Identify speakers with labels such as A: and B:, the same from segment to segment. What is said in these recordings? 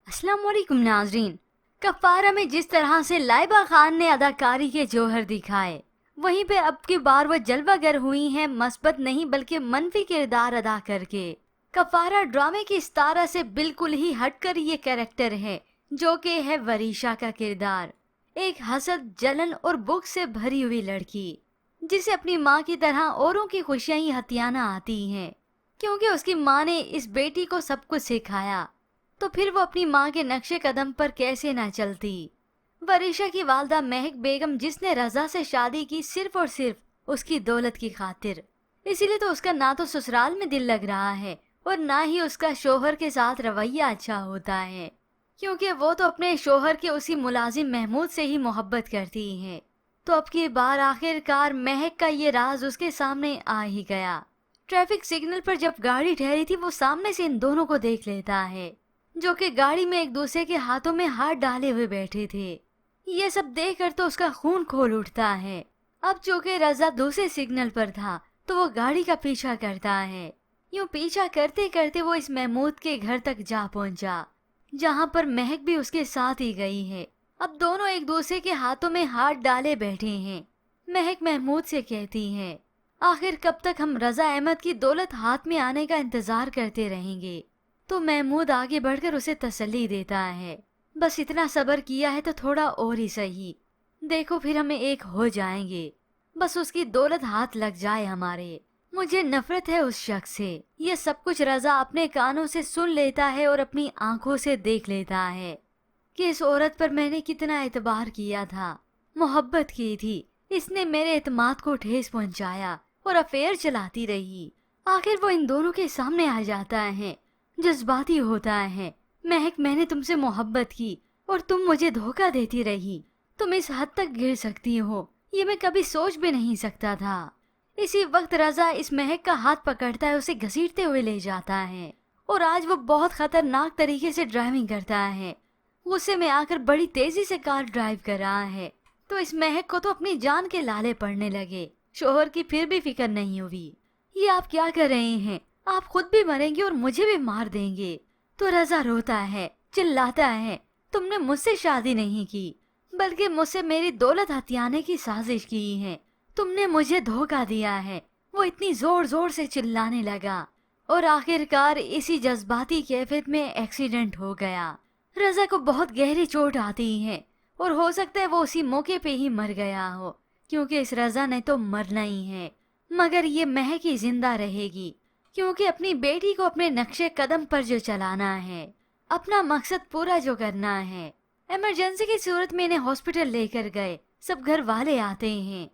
A: अस्सलाम वालेकुम नाजरीन। कफारा में जिस तरह से लाइबा खान ने अदाकारी के जौहर दिखाए, वहीं पे अब की बार वो जलवागर हुई हैं मस्बत नहीं बल्कि मनफी किरदार अदा करके। कफारा ड्रामे की सितारा से बिल्कुल ही हटकर ये कैरेक्टर है जो कि है वरीशा का किरदार, एक हसद, जलन और बुग़्ज़ से भरी हुई लड़की जिसे अपनी माँ की तरह औरों की खुशियां ही हथियाना आती हैं, क्योंकि उसकी माँ ने इस बेटी को सब कुछ सिखाया, तो फिर वो अपनी माँ के नक्शे कदम पर कैसे ना चलती। वरीशा की वालदा महक बेगम, जिसने रजा से शादी की सिर्फ और सिर्फ उसकी दौलत की खातिर, इसीलिए तो उसका ना तो ससुराल में दिल लग रहा है और ना ही उसका शोहर के साथ रवैया अच्छा होता है, क्योंकि वो तो अपने शोहर के उसी मुलाजिम महमूद से ही मोहब्बत करती है। तो अब की बार आखिरकार महक का ये राज उसके सामने आ ही गया। ट्रैफिक सिग्नल पर जब गाड़ी ठहरी थी, वो सामने से इन दोनों को देख लेता है जो कि गाड़ी में एक दूसरे के हाथों में हाथ डाले हुए बैठे थे। ये सब देखकर तो उसका खून खोल उठता है। अब चूंकि रजा दूसरे सिग्नल पर था तो वो गाड़ी का पीछा करता है। यूं पीछा करते करते वो इस महमूद के घर तक जा पहुंचा, जहां पर महक भी उसके साथ ही गई है। अब दोनों एक दूसरे के हाथों में हाथ डाले बैठे हैं। महक महमूद से कहती है, आखिर कब तक हम रजा अहमद की दौलत हाथ में आने का इंतजार करते रहेंगे। तो महमूद आगे बढ़कर उसे तसल्ली देता है, बस इतना सब्र किया है तो थोड़ा और ही सही, देखो फिर हमें एक हो जाएंगे, बस उसकी दौलत हाथ लग जाए हमारे। मुझे नफरत है उस शख्स से। ये सब कुछ रजा अपने कानों से सुन लेता है और अपनी आंखों से देख लेता है कि इस औरत पर मैंने कितना एतबार किया था, मोहब्बत की थी, इसने मेरे एतमाद को ठेस पहुंचाया और अफेयर चलाती रही। आखिर वो इन दोनों के सामने आ जाता है, जज्बाती होता है। महक, मैंने तुमसे मोहब्बत की और तुम मुझे धोखा देती रही, तुम इस हद तक गिर सकती हो ये मैं कभी सोच भी नहीं सकता था। इसी वक्त रजा इस महक का हाथ पकड़ता है, उसे घसीटते हुए ले जाता है और आज वो बहुत खतरनाक तरीके से ड्राइविंग करता है। गुस्से में आकर बड़ी तेजी से कार ड्राइव कर रहा है, तो इस महक को तो अपनी जान के लाले पड़ने लगे। शोहर की फिर भी फिक्र नहीं हुई। ये आप क्या कर रहे हैं, आप खुद भी मरेंगे और मुझे भी मार देंगे। तो रजा रोता है, चिल्लाता है, तुमने मुझसे शादी नहीं की बल्कि मुझसे मेरी दौलत हथियाने की साजिश की है, तुमने मुझे धोखा दिया है। वो इतनी जोर जोर से चिल्लाने लगा और आखिरकार इसी जज्बाती कैफियत में एक्सीडेंट हो गया। रजा को बहुत गहरी चोट आती है और हो सकता है वो उसी मौके पे ही मर गया हो, क्योंकि इस रजा ने तो मरना ही है, मगर ये महक ही जिंदा रहेगी, क्योंकि अपनी बेटी को अपने नक्शे कदम पर जो चलाना है, अपना मकसद पूरा जो करना है। इमरजेंसी की सूरत में इन्हें हॉस्पिटल लेकर गए, सब घर वाले आते हैं।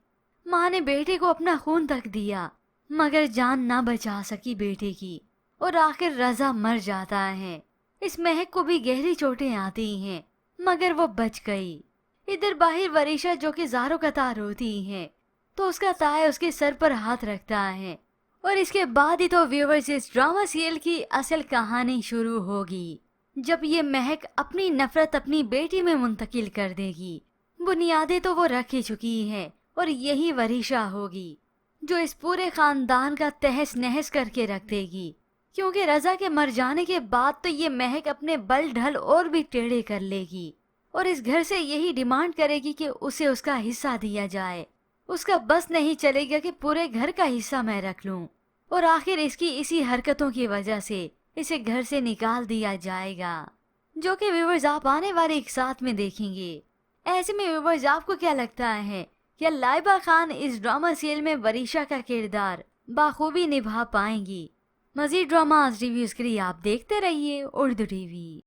A: माँ ने बेटे को अपना खून तक दिया मगर जान ना बचा सकी बेटे की और आखिर रजा मर जाता है। इस महक को भी गहरी चोटें आती हैं मगर वो बच गई। इधर बाहर वरीशा, जो कि ज़ारो कतार होती है, तो उसका ताया उसके सर पर हाथ रखता है और इसके बाद ही तो व्यूअर्स इस ड्रामा सीरियल की असल कहानी शुरू होगी, जब ये महक अपनी नफरत अपनी बेटी में मुंतकिल कर देगी। बुनियादें तो वो रख ही चुकी है और यही वरीशा होगी जो इस पूरे खानदान का तहस नहस करके रख देगी, क्योंकि रजा के मर जाने के बाद तो ये महक अपने बल ढल और भी टेढ़े कर लेगी और इस घर से यही डिमांड करेगी कि उसे उसका हिस्सा दिया जाए। उसका बस नहीं चलेगा कि पूरे घर का हिस्सा मैं रख लूं और आखिर इसकी इसी हरकतों की वजह से इसे घर से निकाल दिया जाएगा, जो कि व्यूअर्स आप आने वाले एक साथ में देखेंगे। ऐसे में व्यूअर्स आपको क्या लगता है, क्या लाइबा खान इस ड्रामा सीरियल में वरीशा का किरदार बाखूबी निभा पाएंगी? मजीद ड्रामास रिव्यूज के लिए आप देखते रहिए उर्दू टीवी।